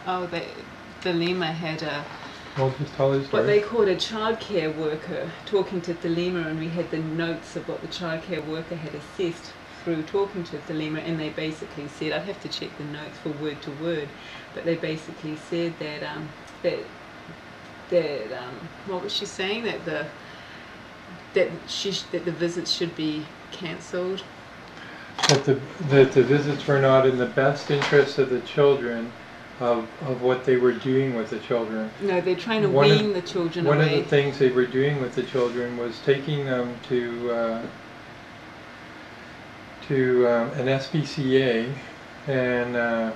Thelema had just tell his story. what they called a childcare worker talking to Thelema, and we had the notes of what the childcare worker had assessed through talking to Thelema, and they basically said, I'd have to check the notes for word to word, but they basically said that what was she saying, that the visits should be cancelled. That the visits were not in the best interest of the children, of what they were doing with the children. No, they're trying to wean the children away. One of the things they were doing with the children was taking them to an SPCA and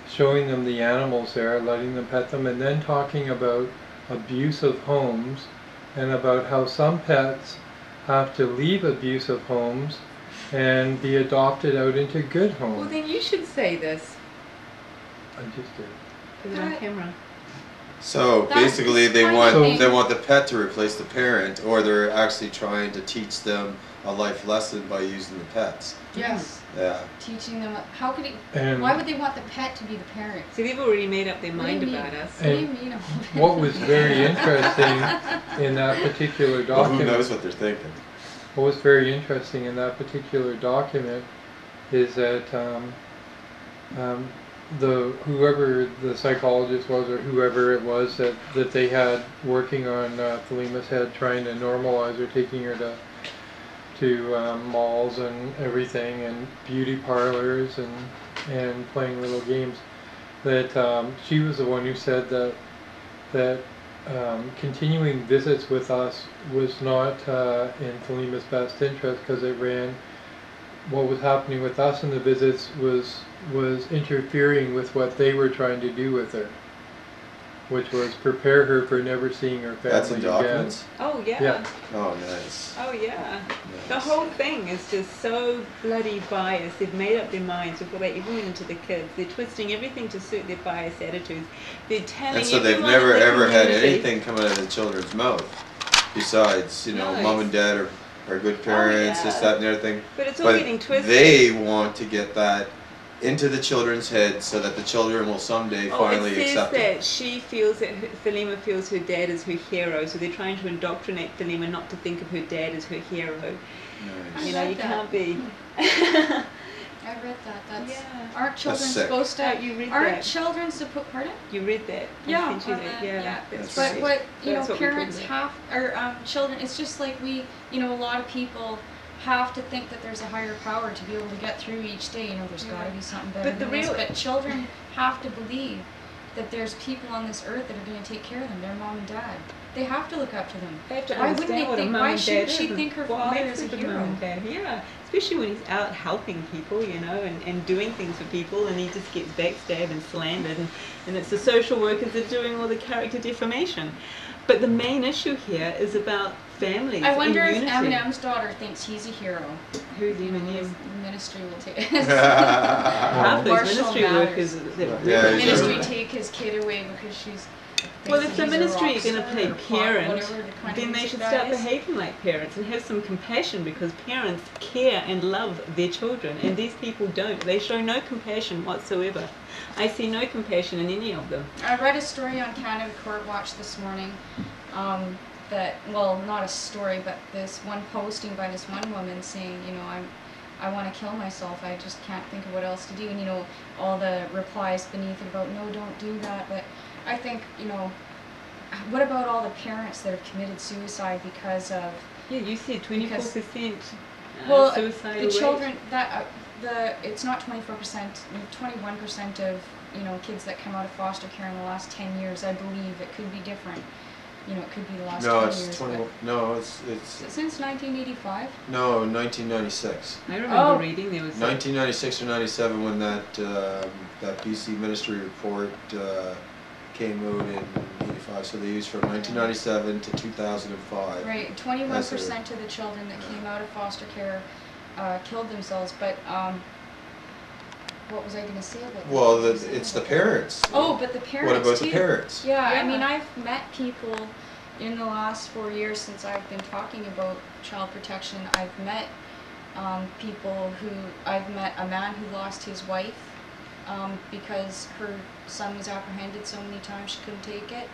showing them the animals there, letting them pet them, and then talking about abusive homes and about how some pets have to leave abusive homes and be adopted out into good homes. Well, then you should say this. I just did. Put it on camera. So basically they want the pet to replace the parent, or they're actually trying to teach them a life lesson by using the pets. Yes. Yeah. Teaching them, how could why would they want the pet to be the parent? See, they've already made up their mind about us. What do you mean? What was very interesting in that particular document, who knows what they're thinking? What was very interesting in that particular document is that whoever the psychologist was, or whoever it was that they had working on Thelema's head, trying to normalize her, taking her to malls and everything, and beauty parlors and playing little games, that she was the one who said that continuing visits with us was not in Thelema's best interest, because it ran, what was happening with us in the visits was interfering with what they were trying to do with her, which was prepare her for never seeing her family That's in documents? again. Oh, yeah. Yeah. Oh, nice. Oh, yeah. Nice. The whole thing is just so bloody biased. They've made up their minds before they even went into the kids. They're twisting everything to suit their biased attitudes. They're telling And so they've everyone never in the ever had community- anything come out of the children's mouth besides, Nice. mom and dad are good parents, this, that, and the other thing. But it's all getting twisted. They want to get that into the children's heads so that the children will someday finally accept it. It says that she feels that Thelema feels her dad is her hero, so they're trying to indoctrinate Thelema not to think of her dad as her hero. Nice. You know, you can't be. I read that. That's aren't children sick. supposed to? You read Aren't that. children supposed? Pardon? You read that? I Yeah. sent you that. Yeah. That's But right. what That's what we're parents talking have, or children. It's just like a lot of people have to think that there's a higher power to be able to get through each day. There's got to be something better But the than this. real- But children have to believe that there's people on this earth that are going to take care of them. Their mom and dad. They have to look up to them. They have to Why wouldn't understand they what a think? mum Why and shouldn't dad she is, think her and father why is a should the hero? mum and dad? Yeah, especially when he's out helping people, and doing things for people, and he just gets backstabbed and slandered, and it's the social workers that are doing all the character defamation. But the main issue here is about families. I wonder and if unity. Eminem's daughter thinks he's a hero. Who's Eminem? The ministry will take Half those Marshall ministry Mathers. workers. Yeah, the he's ministry a- take his kid away because she's. Well, thinks if the he's a ministry rock is going to star play or pop, parent, whatever the kind of then they music should that start is. behaving like parents and have some compassion, because parents care and love their children, and these people don't. They show no compassion whatsoever. I see no compassion in any of them. I read a story on Canada Court Watch this morning. Not a story, but this one posting by this one woman saying, I want to kill myself. I just can't think of what else to do. And all the replies beneath it about, no, don't do that. But I think, what about all the parents that have committed suicide because of? Yeah, you said 24% suicide the rate. children that it's not 24%, 21% of kids that come out of foster care in the last 10 years. I believe it could be different. It could be the last 10 years. 21. No, it's since 1985. No, 1996. I remember reading there was 1996 or 97 when that BC ministry report came out in 85. So they used from 1997 to 2005. Right, 21% of the children that came out of foster care killed themselves. But what was I going to say about that? Well, it's the parents. Oh, but the parents. What about too. the parents? Yeah, I mean, I've met people in the last 4 years since I've been talking about child protection. I've met people I've met a man who lost his wife because her son was apprehended so many times she couldn't take it.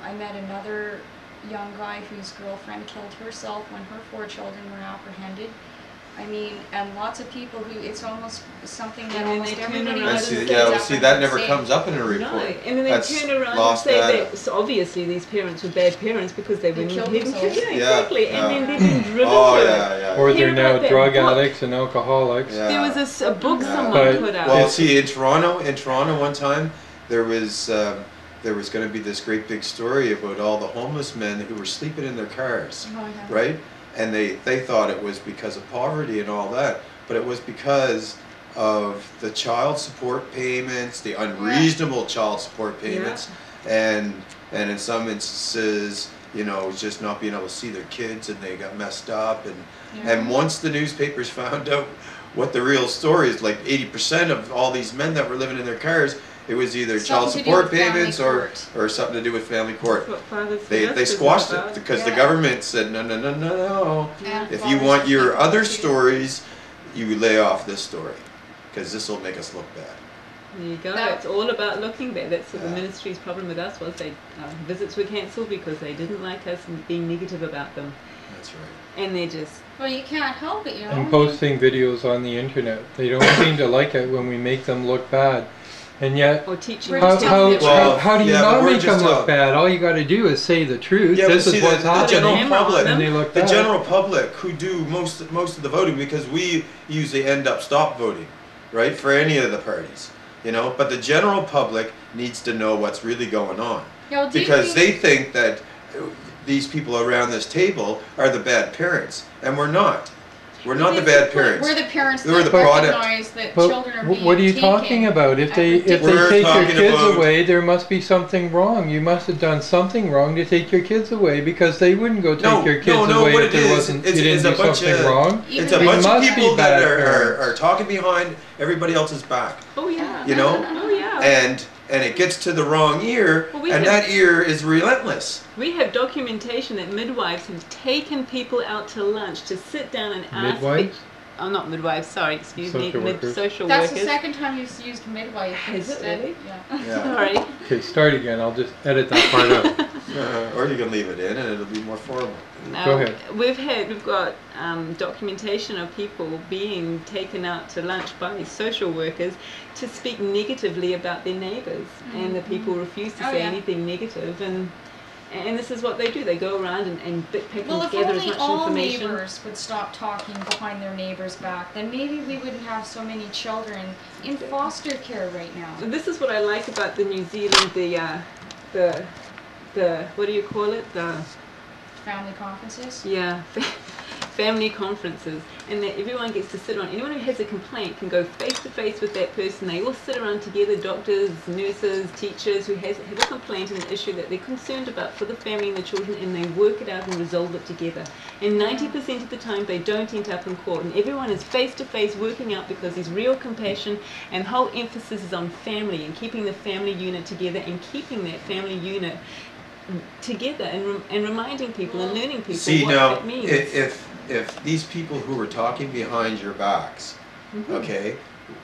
I met another young guy whose girlfriend killed herself when her 4 children were apprehended. I mean, and lots of people who, it's almost something that And then almost they turn everybody around knows. and Yeah, well, see, that never Same. comes up in a No, report. and then they That's turn around and lost say data. that so obviously these parents were bad parents because they were killed hidden. themselves. Yeah, exactly. Yeah, And yeah. then they've been driven Oh, to it. yeah, yeah. Or Hear they're now about that drug book. addicts and alcoholics. Yeah. There was a book Yeah. someone But put out. Well, see, in Toronto one time, there was going to be this great big story about all the homeless men who were sleeping in their cars, Oh, yeah. right? And they thought it was because of poverty and all that, but it was because of the child support payments, the unreasonable child support payments, and in some instances, you know, just not being able to see their kids, and they got messed up, and once the newspapers found out what the real story is, like 80% of all these men that were living in their cars, it was either child Something to do support with family payments or something to do with family court. That's what Father's They Justice is squashed about. it because the Yeah. government said no. Yeah. If you want your other stories, you lay off this story because this will make us look bad. There you go. Now- It's all about looking bad. That's what the Yeah. ministry's problem with us was visits were cancelled because they didn't like us being negative about them, That's right. and they're just Well, you can't help it, you know. And posting videos on the internet. They don't seem to like it when we make them look bad. And yet, or teaching. We're them just to telling do the it. Well, how do you yeah, but not we're make them just look bad? All you got to do is say the truth. Yeah, but This is see, what's the happening. general Hammer on public, them. And they look the bad. general public who do most of the voting, because we usually end up stop voting, right, for any of the parties, you know. But the general public needs to know what's really going on, Yeah, well, do you because think- they think that these people around this table are the bad parents, and we're not. We're not the bad parents. We're the parents We're that the product. recognize that But children are being what are you taken talking about? If at they We're take your talking kids about- away, there must be something wrong. You must have done something wrong to take your kids away, because they wouldn't go take your kids away what if it there is, wasn't it's you didn't a do bunch something of wrong. it's a They bunch of must be people that bad are parents. talking behind everybody else's back, Oh yeah. you know. Oh yeah. and it gets to the wrong ear, Well, we and have- that ear is relentless. We have documentation that midwives have taken people out to lunch to sit down and ask. Midwives? Oh, not midwives. Sorry, excuse me. Social workers. Social That's workers. the second time you've used midwife Is it instead. really? Yeah. Yeah. Sorry. Okay, start again. I'll just edit that part out. Or you can leave it in, and it'll be more formal. Go ahead. We've got documentation of people being taken out to lunch by social workers to speak negatively about their neighbours, and the people refuse to Oh, say yeah. anything negative, and this is what they do. They go around and pick Well, if together as only much all information. neighbors would stop talking behind their neighbors' back, then maybe we wouldn't have so many children in foster care right now. And this is what I like about the New Zealand, the what do you call it? Family conferences. Yeah, family conferences, and that everyone gets to sit around. Anyone who has a complaint can go face to face with that person. They all sit around together, doctors, nurses, teachers who have a complaint and an issue that they're concerned about for the family and the children, and they work it out and resolve it together. And 90% of the time they don't end up in court, and everyone is face to face working out because there's real compassion, and the whole emphasis is on family and keeping the family unit together and keeping that family unit together and reminding people and learning people See, what now, that means. if these people who were talking behind your backs, Mhm. okay,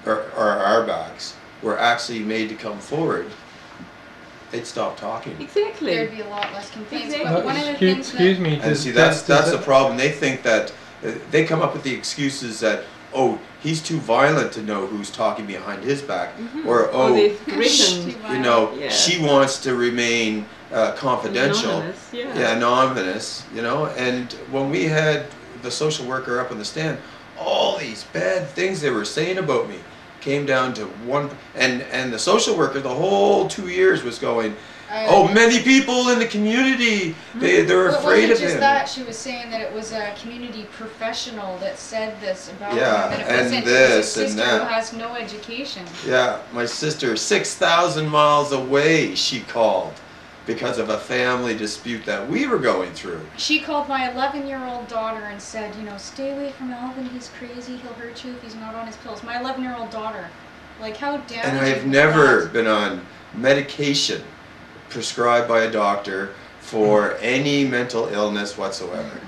or our backs, were actually made to come forward, they'd stop talking. Exactly. There'd be a lot less complaints. Exactly. But one of the Excuse, things excuse me. And does- see, that's does the problem. They think that they come up with the excuses that, oh, he's too violent to know who's talking behind his back, or oh, they're sh- threatened. you know, Yeah. she wants to remain confidential, Anonymous, yeah. anonymous, you know. And when we had the social worker up on the stand, all these bad things they were saying about me came down to one, and the social worker the whole 2 years was going, oh, many people in the community, they're But afraid wasn't of just him. that, she was saying that it was a community professional that said this about Yeah, him, and it and wasn't this his and sister that. who has no education. Yeah, my sister, 6,000 miles away, she called because of a family dispute that we were going through. She called my 11-year-old daughter and said, you know, stay away from Alvin, he's crazy, he'll hurt you if he's not on his pills. My 11-year-old daughter. Like, how damaging And I have is never that? been on medication prescribed by a doctor for any mental illness whatsoever.